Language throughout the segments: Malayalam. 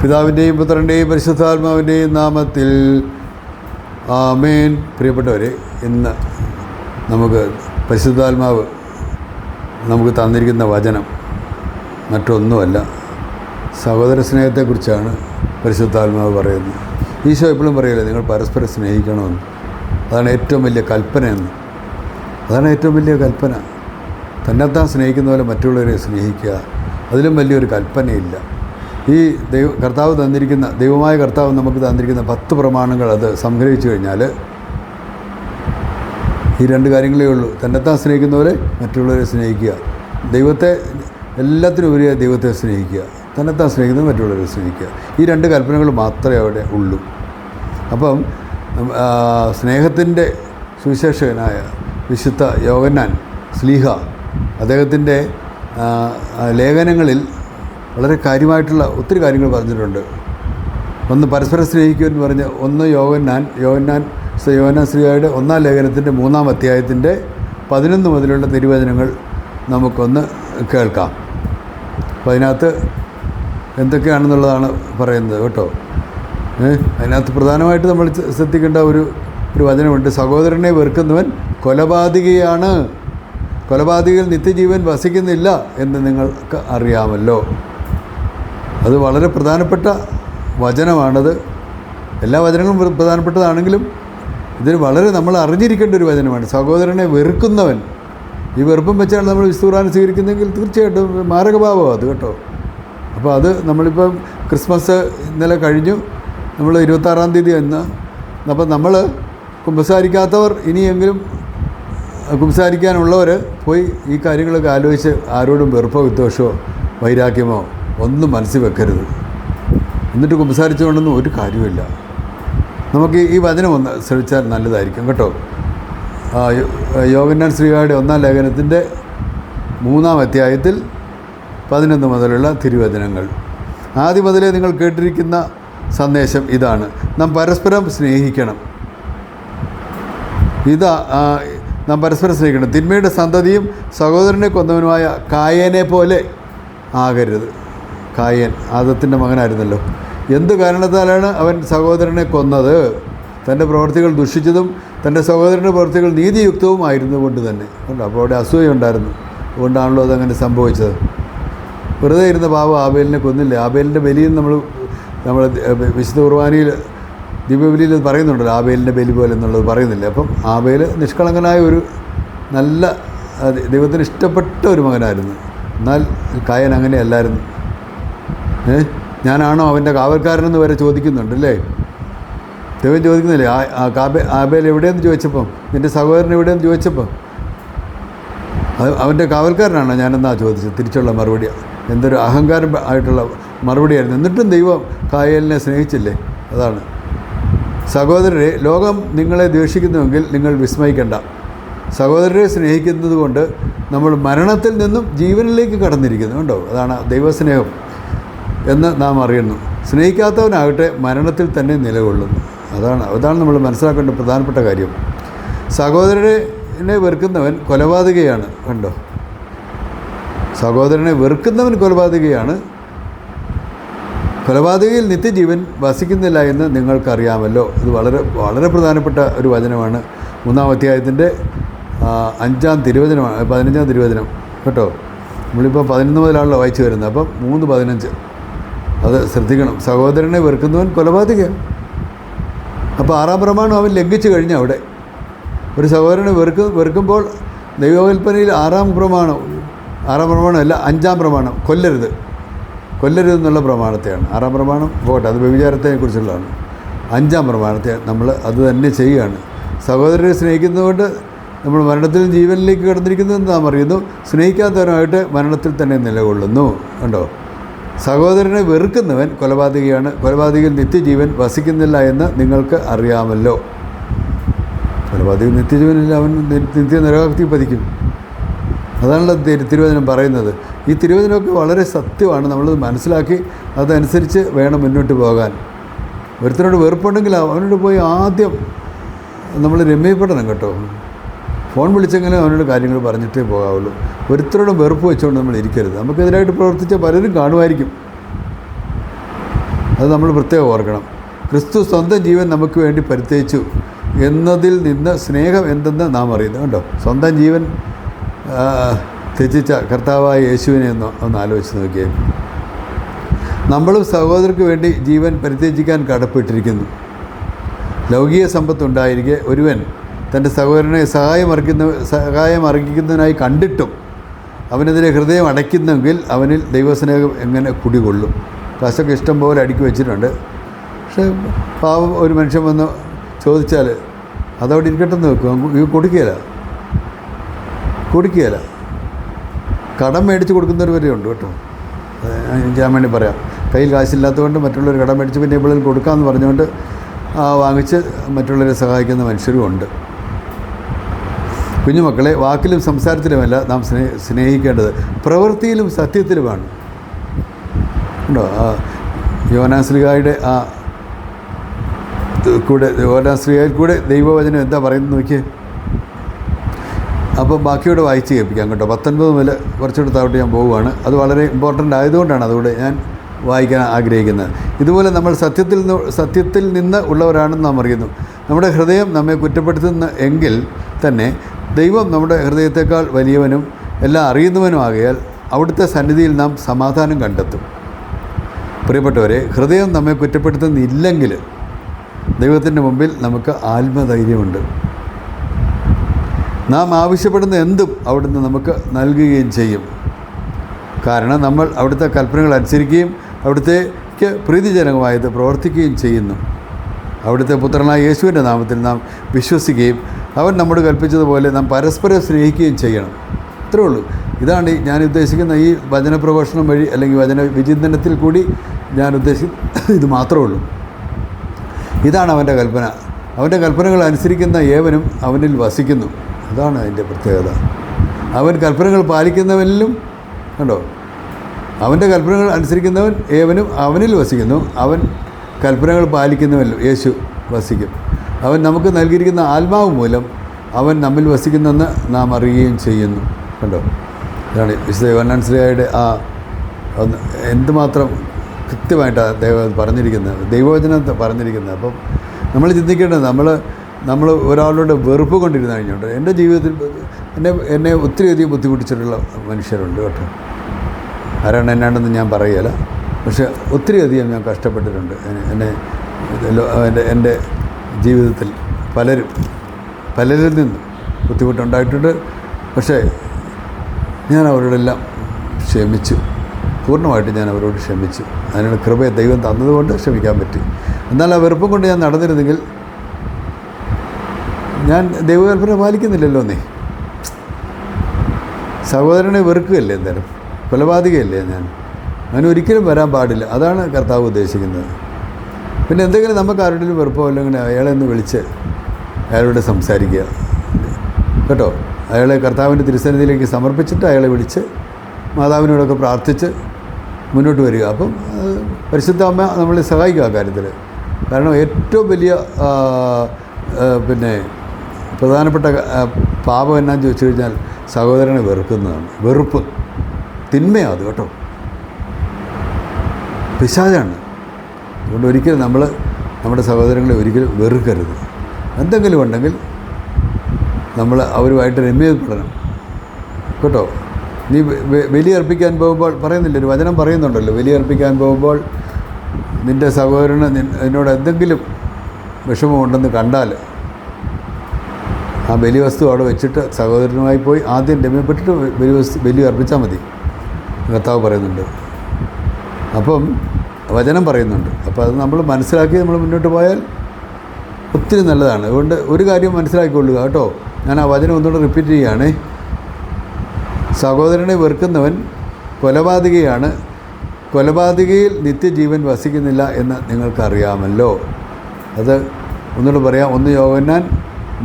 പിതാവിൻ്റെയും പുത്രൻ്റെയും പരിശുദ്ധാത്മാവിൻ്റെയും നാമത്തിൽ ആമേൻ. പ്രിയപ്പെട്ടവരെ, ഇന്ന് നമുക്ക് പരിശുദ്ധാത്മാവ് നമുക്ക് തന്നിരിക്കുന്ന വചനം മറ്റൊന്നുമല്ല, സഹോദര സ്നേഹത്തെക്കുറിച്ചാണ് പരിശുദ്ധാത്മാവ് പറയുന്നത്. ഈശോ എപ്പോഴും പറയില്ലേ, നിങ്ങൾ പരസ്പരം സ്നേഹിക്കണമെന്ന്. അതാണ് ഏറ്റവും വലിയ കൽപ്പനയെന്ന്. അതാണ് ഏറ്റവും വലിയ കൽപ്പന. തന്നെത്താൻ സ്നേഹിക്കുന്ന പോലെ മറ്റുള്ളവരെ സ്നേഹിക്കുക. അതിലും വലിയൊരു കൽപ്പനയില്ല. ഈ കർത്താവ് തന്നിരിക്കുന്ന, ദൈവമായ കർത്താവ് നമുക്ക് തന്നിരിക്കുന്ന 10 പ്രമാണങ്ങൾ അത് സംഗ്രഹിച്ചു കഴിഞ്ഞാൽ ഈ 2 കാര്യങ്ങളേ ഉള്ളൂ. തന്നെത്താൻ സ്നേഹിക്കുന്നവരെ മറ്റുള്ളവരെ സ്നേഹിക്കുക, ദൈവത്തെ എല്ലാത്തിനും ഉപരിയായി ദൈവത്തെ സ്നേഹിക്കുക, തന്നെത്താൻ സ്നേഹിക്കുന്നത് മറ്റുള്ളവരെ സ്നേഹിക്കുക. ഈ 2 കൽപ്പനകൾ മാത്രമേ അവിടെ ഉള്ളൂ. അപ്പം സ്നേഹത്തിൻ്റെ സുവിശേഷകനായ വിശുദ്ധ യോഹന്നാൻ ശ്ലീഹ അദ്ദേഹത്തിൻ്റെ ലേഖനങ്ങളിൽ വളരെ കാര്യമായിട്ടുള്ള ഒത്തിരി കാര്യങ്ങൾ പറഞ്ഞിട്ടുണ്ട്. ഒന്ന് പരസ്പരം സ്നേഹിക്കുമെന്ന് പറഞ്ഞ് യോഹന്നാൻ ശ്ലീഹയുടെ 1-ാം ലേഖനത്തിൻ്റെ 3-ാം അധ്യായത്തിൻ്റെ 11 മുതലുള്ള തിരുവചനങ്ങൾ നമുക്കൊന്ന് കേൾക്കാം. അപ്പോൾ അതിനകത്ത് എന്തൊക്കെയാണെന്നുള്ളതാണ് പറയുന്നത് കേട്ടോ. അതിനകത്ത് പ്രധാനമായിട്ട് നമ്മൾ ശ്രദ്ധിക്കേണ്ട ഒരു വചനമുണ്ട്. സഹോദരനെ വെറുക്കുന്നവൻ കൊലപാതകിയാണ്, കൊലപാതകിയിൽ നിത്യജീവൻ വസിക്കുന്നില്ല എന്ന് നിങ്ങൾക്ക് അറിയാമല്ലോ. അത് വളരെ പ്രധാനപ്പെട്ട വചനമാണത്. എല്ലാ വചനങ്ങളും പ്രധാനപ്പെട്ടതാണെങ്കിലും ഇതിന് വളരെ നമ്മൾ അറിഞ്ഞിരിക്കേണ്ട ഒരു വചനമാണ്. സഹോദരനെ വെറുക്കുന്നവൻ, ഈ വെറുപ്പം വെച്ചാണ് നമ്മൾ വിശുദ്ധ സ്വീകരിക്കുന്നതെങ്കിൽ തീർച്ചയായിട്ടും മാരകഭാവമാണ് അത് കേട്ടോ. അപ്പോൾ അത് നമ്മളിപ്പം ക്രിസ്മസ് ഇന്നലെ കഴിഞ്ഞു, നമ്മൾ 26-ാം തീയതി എന്ന്. അപ്പം നമ്മൾ കുമ്പസാരിക്കാത്തവർ ഇനിയെങ്കിലും കുമ്പസാരിക്കാനുള്ളവർ പോയി ഈ കാര്യങ്ങളൊക്കെ ആലോചിച്ച് ആരോടും വെറുപ്പോ വിദ്വേഷമോ വൈരാഗ്യമോ ഒന്നും മനസ്സിൽ വെക്കരുത്. എന്നിട്ട് കുമ്പസാരിച്ചുകൊണ്ടൊന്നും ഒരു കാര്യമില്ല. നമുക്ക് ഈ വചനം ഒന്ന് ശ്രമിച്ചാൽ നല്ലതായിരിക്കും കേട്ടോ. യോഹന്നാൻ ശ്ലീഹയുടെ 1-ാം ലേഖനത്തിൻ്റെ 3-ാം അധ്യായത്തിൽ 11 മുതലുള്ള തിരുവചനങ്ങൾ. ആദ്യം മുതലേ നിങ്ങൾ കേട്ടിരിക്കുന്ന സന്ദേശം ഇതാണ്: നാം പരസ്പരം സ്നേഹിക്കണം. നാം പരസ്പരം സ്നേഹിക്കണം. തിന്മയുടെ സന്തതിയും സഹോദരനെ കൊന്നവനുമായ കായേനെ പോലെ ആകരുത്. കായേൻ ആദത്തിൻ്റെ മകനായിരുന്നല്ലോ. എന്ത് കാരണത്താലാണ് അവൻ സഹോദരനെ കൊന്നത്? തൻ്റെ പ്രവർത്തികൾ ദുഷിച്ചതും തൻ്റെ സഹോദരൻ്റെ പ്രവർത്തികൾ നീതിയുക്തവും ആയിരുന്നു കൊണ്ട് തന്നെ. അപ്പോൾ അവിടെ അസൂയുണ്ടായിരുന്നു, അതുകൊണ്ടാണല്ലോ അതങ്ങനെ സംഭവിച്ചത്. വെറുതെ ഇരുന്ന പാവം ആബേലിനെ കൊന്നില്ലേ. ആബേലിൻ്റെ ബലിയും നമ്മൾ വിശുദ്ധ കുർബാനയിൽ ദിവ്യബലിയിൽ പറയുന്നുണ്ടല്ലോ, ആബേലിൻ്റെ ബലി പോലെ എന്നുള്ളത് പറയുന്നില്ല. അപ്പം ആബേൽ നിഷ്കളങ്കനായ ഒരു നല്ല ദൈവത്തിന് ഇഷ്ടപ്പെട്ട ഒരു മകനായിരുന്നു. എന്നാൽ കായൻ അങ്ങനെയല്ലായിരുന്നു. ഞാനാണോ അവൻ്റെ കാവൽക്കാരനെന്ന് വരെ ചോദിക്കുന്നുണ്ടല്ലേ. ദൈവം ചോദിക്കുന്നില്ലേ, ആബേൽ എവിടെയെന്ന് ചോദിച്ചപ്പം, നിൻ്റെ സഹോദരൻ എവിടെയെന്ന് ചോദിച്ചപ്പം അവൻ്റെ കാവൽക്കാരനാണോ ഞാനെന്നാ ചോദിച്ചത്. തിരിച്ചുള്ള മറുപടി എന്തൊരു അഹങ്കാരം ആയിട്ടുള്ള മറുപടിയായിരുന്നു. എന്നിട്ടും ദൈവം കായേലിനെ സ്നേഹിച്ചില്ലേ. അതാണ്. സഹോദരരെ, ലോകം നിങ്ങളെ ദ്വേഷിക്കുന്നുവെങ്കിൽ നിങ്ങൾ വിസ്മയിക്കേണ്ട. സഹോദരരെ സ്നേഹിക്കുന്നത് കൊണ്ട് നമ്മൾ മരണത്തിൽ നിന്നും ജീവനിലേക്ക് കടന്നിരിക്കുന്നു. കണ്ടോ, അതാണ് ദൈവസ്നേഹം എന്ന് നാം അറിയുന്നു. സ്നേഹിക്കാത്തവനാകട്ടെ മരണത്തിൽ തന്നെ നിലകൊള്ളുന്നു. അതാണ് നമ്മൾ മനസ്സിലാക്കേണ്ട പ്രധാനപ്പെട്ട കാര്യം. സഹോദരനെ വെറുക്കുന്നവൻ കൊലപാതകയാണ്. കണ്ടോ, സഹോദരനെ വെറുക്കുന്നവൻ കൊലപാതകയാണ്. കൊലപാതകയിൽ നിത്യജീവൻ വസിക്കുന്നില്ല എന്ന് നിങ്ങൾക്കറിയാമല്ലോ. ഇത് വളരെ വളരെ പ്രധാനപ്പെട്ട ഒരു വചനമാണ്. 3-ാം അധ്യായത്തിൻ്റെ 5-ാം തിരുവചനമാണ്, 15-ാം തിരുവചനം കേട്ടോ. നമ്മളിപ്പോൾ 11 മുതലാണല്ലോ വായിച്ചു വരുന്നത്. അപ്പം 3:15 അത് ശ്രദ്ധിക്കണം. സഹോദരനെ വെറുക്കുന്നവൻ കൊലപാതകയാണ്. അപ്പോൾ 6-ാം പ്രമാണം അവൻ ലംഘിച്ചു കഴിഞ്ഞു. അവിടെ ഒരു സഹോദരനെ വെറുക്കുമ്പോൾ ദൈവകൽപ്പനയിൽ 6-ാം പ്രമാണമല്ല 5-ാം പ്രമാണം, കൊല്ലരുതെന്നുള്ള പ്രമാണത്തെയാണ്. 6-ാം പ്രമാണം പോട്ടെ, അത് വ്യഭിചാരത്തെക്കുറിച്ചുള്ളതാണ്. 5-ാം പ്രമാണത്തെ നമ്മൾ അത് തന്നെ ചെയ്യുകയാണ്. സഹോദരനെ സ്നേഹിക്കുന്നതുകൊണ്ട് നമ്മൾ മരണത്തിൽ ജീവനിലേക്ക് കടന്നിരിക്കുന്നതെന്ന് നാം അറിയുന്നു. സ്നേഹിക്കാത്തവരുമായിട്ട് മരണത്തിൽ തന്നെ നിലകൊള്ളുന്നു. കണ്ടോ, സഹോദരനെ വെറുക്കുന്നവൻ കൊലപാതകിയാണ്. കൊലപാതകിയിൽ നിത്യജീവൻ വസിക്കുന്നില്ല എന്ന് നിങ്ങൾക്ക് അറിയാമല്ലോ. കൊലപാതകി നിത്യജീവനില്ല, അവൻ നിത്യ നരകാഗ്നിയിൽ പതിക്കും. അതാണല്ലോ തിരുവചനം പറയുന്നത്. ഈ തിരുവചനമൊക്കെ വളരെ സത്യമാണ്. നമ്മളത് മനസ്സിലാക്കി അതനുസരിച്ച് വേണം മുന്നോട്ട് പോകാൻ. ഒരുത്തരോട് വെറുപ്പുണ്ടെങ്കിൽ അവനോട് പോയി ആദ്യം നമ്മൾ രമ്യപ്പെടണം കേട്ടോ. ഫോൺ വിളിച്ചെങ്കിലും അവനോട് കാര്യങ്ങൾ പറഞ്ഞിട്ടേ പോകാവുള്ളൂ. ഒരുത്തരോടും വെറുപ്പ് വെച്ചുകൊണ്ട് നമ്മൾ ഇരിക്കരുത്. നമുക്കെതിരായിട്ട് പ്രവർത്തിച്ച പലരും കാണുമായിരിക്കും. അത് നമ്മൾ പ്രത്യേകം ഓർക്കണം. ക്രിസ്തു സ്വന്തം ജീവൻ നമുക്ക് വേണ്ടി പരിത്യജിച്ചു എന്നതിൽ നിന്ന് സ്നേഹം എന്തെന്ന് നാം അറിയുന്നു. കണ്ടോ, സ്വന്തം ജീവൻ ത്യജിച്ച കർത്താവായ യേശുവിനെ ഒന്ന് ആലോചിച്ച് നോക്കിയേ. നമ്മളും സഹോദരർക്ക് വേണ്ടി ജീവൻ പരിത്യജിക്കാൻ കടപ്പെട്ടിരിക്കുന്നു. ലൗകിക സമ്പത്തുണ്ടായിരിക്കെ ഒരുവൻ തൻ്റെ സഹോദരനെ സഹായം അർഹിക്കുന്നതിനായി കണ്ടിട്ടും അവനെതിരെ ഹൃദയം അടയ്ക്കുന്നെങ്കിൽ അവനിൽ ദൈവസ്നേഹം എങ്ങനെ കുടികൊള്ളും? കാശൊക്കെ ഇഷ്ടം പോലെ അടുക്കി വെച്ചിട്ടുണ്ട്. പക്ഷേ പാവം ഒരു മനുഷ്യൻ വന്ന് ചോദിച്ചാൽ അതവിടെ ഇരിക്കട്ടെന്ന് വെക്കും, കൊടുക്കുകയില്ല. കടം മേടിച്ച് കൊടുക്കുന്നവർ വരെ ഉണ്ട് കേട്ടോ. ഞാൻ വേണ്ടി പറയാം, കയ്യിൽ കാശില്ലാത്തതുകൊണ്ട് മറ്റുള്ളവർ കടം മേടിച്ച് പിന്നെ ഇവിടെ കൊടുക്കാമെന്ന് പറഞ്ഞുകൊണ്ട് വാങ്ങിച്ച് മറ്റുള്ളവരെ സഹായിക്കുന്ന മനുഷ്യരും ഉണ്ട്. കുഞ്ഞുമക്കളെ, വാക്കിലും സംസാരത്തിലുമല്ല നാം സ്നേഹിക്കേണ്ടത്, പ്രവൃത്തിയിലും സത്യത്തിലുമാണ്. ഉണ്ടോ, യോനാശ്ലീഹായുടെ യോനാശ്ലീഹയിൽ കൂടെ ദൈവവചനം എന്താ പറയുന്നത് നോക്കിയേ. അപ്പോൾ ബാക്കിയോടെ വായിച്ച് കേൾപ്പിക്കാം കേട്ടോ. 19 മുതൽ കുറച്ചുകൂടെ താഴോട്ട് ഞാൻ പോവുകയാണ്. അത് വളരെ ഇമ്പോർട്ടൻ്റ് ആയതുകൊണ്ടാണ് അതുകൂടെ ഞാൻ വായിക്കാൻ ആഗ്രഹിക്കുന്നത്. ഇതുപോലെ നമ്മൾ സത്യത്തിൽ നിന്ന് ഉള്ളവരാണെന്ന് നാം അറിയുന്നു. നമ്മുടെ ഹൃദയം നമ്മെ കുറ്റപ്പെടുത്തുന്ന എങ്കിൽ തന്നെ ദൈവം നമ്മുടെ ഹൃദയത്തെക്കാൾ വലിയവനും എല്ലാം അറിയുന്നവനുമാകയാൽ അവിടുത്തെ സന്നിധിയിൽ നാം സമാധാനം കണ്ടെത്തും. പ്രിയപ്പെട്ടവരെ, ഹൃദയം നമ്മെ കുറ്റപ്പെടുത്തുന്നില്ലെങ്കിൽ ദൈവത്തിൻ്റെ മുമ്പിൽ നമുക്ക് ആത്മധൈര്യമുണ്ട്. നാം ആവശ്യപ്പെടുന്ന എന്തും അവിടുന്ന് നമുക്ക് നൽകുകയും ചെയ്യും. കാരണം നമ്മൾ അവിടുത്തെ കൽപ്പനകൾ അനുസരിക്കുകയും അവിടുത്തേക്ക് പ്രീതിജനകമായത് പ്രവർത്തിക്കുകയും ചെയ്യുന്നു. അവിടുത്തെ പുത്രനായ യേശുവിൻ്റെ നാമത്തിൽ നാം വിശ്വസിക്കുകയും അവൻ നമ്മോട് കൽപ്പിച്ചതുപോലെ നാം പരസ്പരം സ്നേഹിക്കുകയും ചെയ്യണം. ഇത്രേ ഉള്ളൂ. ഇതാണ് ഞാൻ ഉദ്ദേശിക്കുന്ന ഈ വചനപ്രഘോഷണം വഴി അല്ലെങ്കിൽ വചന വിചിന്തനത്തിൽ കൂടി ഞാൻ ഉദ്ദേശിക്കുന്നത് ഇത് മാത്രമേ ഉള്ളൂ. ഇതാണ് അവൻ്റെ കൽപ്പന. അവൻ്റെ കൽപ്പനകൾ അനുസരിക്കുന്ന ഏവനും അവനിൽ വസിക്കുന്നു. അതാണ് അതിൻ്റെ പ്രത്യേകത. അവൻ കൽപ്പനകൾ പാലിക്കുന്നവനിലും കണ്ടോ, അവൻ്റെ കൽപ്പനകൾ അനുസരിക്കുന്നവൻ ഏവനും അവനിൽ വസിക്കുന്നു. അവൻ കൽപ്പനകൾ പാലിക്കുന്നവനിലും യേശു വസിക്കും. അവൻ നമുക്ക് നൽകിയിരിക്കുന്ന ആത്മാവ് മൂലം അവൻ നമ്മിൽ വസിക്കുന്നെന്ന് നാം അറിയുകയും ചെയ്യുന്നു. കണ്ടോ, ഇതാണ് വിശുദ്ധ യോഹന്നാൻസ്ലീഹായുടെ എന്തുമാത്രം കൃത്യമായിട്ടാണ് ദൈവം പറഞ്ഞിരിക്കുന്നത്, ദൈവവചനത്തെ പറഞ്ഞിരിക്കുന്നത്. അപ്പം നമ്മൾ ചിന്തിക്കേണ്ടത്, നമ്മൾ ഒരാളോട് വെറുപ്പ് കൊണ്ടിരുന്ന് കഴിഞ്ഞുകൊണ്ട് എൻ്റെ ജീവിതത്തിൽ എന്നെ ഒത്തിരിയധികം ബുദ്ധിമുട്ടിച്ചിട്ടുള്ള മനുഷ്യരുണ്ട് കേട്ടോ. ആരാണ് എന്നാണെന്ന് ഞാൻ പറയുകയില്ല, പക്ഷേ ഒത്തിരിയധികം ഞാൻ കഷ്ടപ്പെട്ടിട്ടുണ്ട്. എൻ്റെ ജീവിതത്തിൽ പലരിൽ നിന്നും ബുദ്ധിമുട്ടുണ്ടായിട്ടുണ്ട്. പക്ഷേ ഞാൻ അവരോടെല്ലാം ക്ഷമിച്ചു, പൂർണ്ണമായിട്ട് ഞാൻ അവരോട് ക്ഷമിച്ചു. അതിനുള്ള കൃപയെ ദൈവം തന്നതുകൊണ്ട് ക്ഷമിക്കാൻ പറ്റി. എന്നാൽ ആ വെറുപ്പം കൊണ്ട് ഞാൻ നടന്നിരുന്നെങ്കിൽ ഞാൻ ദൈവകൽപ്പന പാലിക്കുന്നില്ലല്ലോ. സഹോദരനെ വെറുക്കുകയല്ലേ, എന്തായാലും കൊലപാതകയല്ലേ ഞാൻ. അങ്ങനെ ഒരിക്കലും വരാൻ പാടില്ല. അതാണ് കർത്താവ് ഉദ്ദേശിക്കുന്നത്. പിന്നെ എന്തെങ്കിലും നമുക്ക് ആരുടെയും വെറുപ്പോ അല്ലെങ്കിൽ അയാളെ ഒന്ന് വിളിച്ച് അയാളോട് സംസാരിക്കുക കേട്ടോ. അയാളെ കർത്താവിൻ്റെ തിരുസന്നിധിയിലേക്ക് സമർപ്പിച്ചിട്ട് അയാളെ വിളിച്ച് മാതാവിനോടൊക്കെ പ്രാർത്ഥിച്ച് മുന്നോട്ട് വരിക. അപ്പം പരിശുദ്ധ അമ്മ നമ്മളെ സഹായിക്കുക ആ കാര്യത്തിൽ. കാരണം ഏറ്റവും വലിയ പ്രധാനപ്പെട്ട പാപം എന്നാന്ന് ചോദിച്ചു കഴിഞ്ഞാൽ സഹോദരനെ വെറുക്കുന്നതാണ്. വെറുപ്പ് തിന്മയാണ് അത് കേട്ടോ, പിശാചാണ്. അതുകൊണ്ട് ഒരിക്കലും നമ്മുടെ സഹോദരങ്ങളെ ഒരിക്കലും വെറുക്കരുത്. എന്തെങ്കിലും ഉണ്ടെങ്കിൽ നമ്മൾ അവരുമായിട്ട് രമ്യപ്പെടണം കേട്ടോ. നീ ബലിയർപ്പിക്കാൻ പോകുമ്പോൾ പറയുന്നില്ല, ഒരു വചനം പറയുന്നുണ്ടല്ലോ, ബലിയർപ്പിക്കാൻ പോകുമ്പോൾ നിൻ്റെ സഹോദരന് എന്നോട് എന്തെങ്കിലും വിഷമമുണ്ടെന്ന് കണ്ടാൽ ആ ബലിവസ്തു അവിടെ വെച്ചിട്ട് സഹോദരനുമായി പോയി ആദ്യം രമ്യപ്പെട്ടിട്ട് ബലി അർപ്പിച്ചാൽ മതി. കർത്താവ് പറയുന്നുണ്ട്. അപ്പം വചനം പറയുന്നുണ്ട്. അപ്പോൾ അത് നമ്മൾ മനസ്സിലാക്കി നമ്മൾ മുന്നോട്ട് പോയാൽ ഒത്തിരി നല്ലതാണ്. അതുകൊണ്ട് ഒരു കാര്യം മനസ്സിലാക്കിക്കൊള്ളുക കേട്ടോ. ഞാൻ ആ വചനം ഒന്നുകൂടെ റിപ്പീറ്റ് ചെയ്യുകയാണേ. സഹോദരനെ വെറുക്കുന്നവൻ കൊലപാതകയാണ്, കൊലപാതകയിൽ നിത്യജീവൻ വസിക്കുന്നില്ല എന്ന് നിങ്ങൾക്കറിയാമല്ലോ. അത് ഒന്നുകൂടെ പറയാം. 1 യോഹന്നാൻ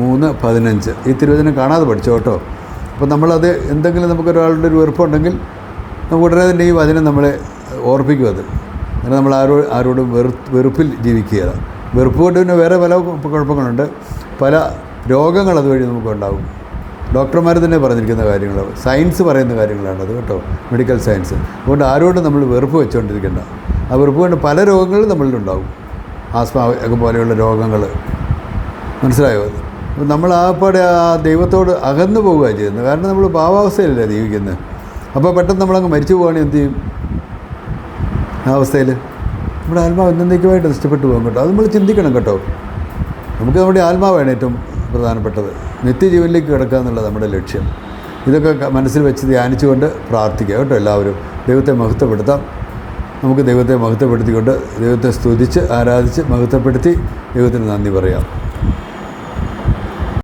3:15. ഈ തിരുവചനം കാണാതെ പഠിച്ചോ കേട്ടോ. അപ്പോൾ നമ്മളത് എന്തെങ്കിലും നമുക്കൊരാളുടെ ഒരു വെറുപ്പുണ്ടെങ്കിൽ നമുക്ക് ഉടനെ തന്നെ ഈ വചനം നമ്മളെ ഓർപ്പിക്കും. അത് അങ്ങനെ നമ്മൾ ആരോടും വെറുപ്പിൽ ജീവിക്കുക. വെറുപ്പ് കൊണ്ട് പിന്നെ വേറെ പല കുഴപ്പങ്ങളുണ്ട്, പല രോഗങ്ങൾ അതുവഴി നമുക്കുണ്ടാകും. ഡോക്ടർമാർ തന്നെ പറഞ്ഞിരിക്കുന്ന കാര്യങ്ങൾ, സയൻസ് പറയുന്ന കാര്യങ്ങളാണ് അത് കേട്ടോ, മെഡിക്കൽ സയൻസ്. അതുകൊണ്ട് ആരോടും നമ്മൾ വെറുപ്പ് വെച്ചുകൊണ്ടിരിക്കേണ്ട. ആ വെറുപ്പ് കൊണ്ട് പല രോഗങ്ങളും നമ്മളിലുണ്ടാവും. ആസ്മ ഒക്കെ പോലെയുള്ള രോഗങ്ങൾ. മനസ്സിലായോ? അപ്പോൾ നമ്മൾ ആപ്പാടെ ആ ദൈവത്തോട് അകന്നു പോവുക ചെയ്യുന്നത്. കാരണം നമ്മൾ പാവാവസ്ഥയിലല്ലേ ജീവിക്കുന്നത്. അപ്പോൾ പെട്ടെന്ന് നമ്മളങ്ങ് മരിച്ചു പോവുകയാണെങ്കിൽ എന്ത് ചെയ്യും? ആ അവസ്ഥയിൽ നമ്മുടെ ആത്മാവ് എന്നേക്കുമായിട്ട് നഷ്ടപ്പെട്ടു പോകും കേട്ടോ. അത് നമ്മൾ ചിന്തിക്കണം കേട്ടോ. നമുക്ക് നമ്മുടെ ആത്മാവാണ് ഏറ്റവും പ്രധാനപ്പെട്ടത്. നിത്യജീവനിലേക്ക് കിടക്കുക എന്നുള്ളത് നമ്മുടെ ലക്ഷ്യം. ഇതൊക്കെ മനസ്സിൽ വെച്ച് ധ്യാനിച്ചുകൊണ്ട് പ്രാർത്ഥിക്കുക കേട്ടോ. എല്ലാവരും ദൈവത്തെ മഹത്വപ്പെടുത്താം. നമുക്ക് ദൈവത്തെ മഹത്വപ്പെടുത്തിക്കൊണ്ട് ദൈവത്തെ സ്തുതിച്ച് ആരാധിച്ച് മഹത്വപ്പെടുത്തി ദൈവത്തിന് നന്ദി പറയാം.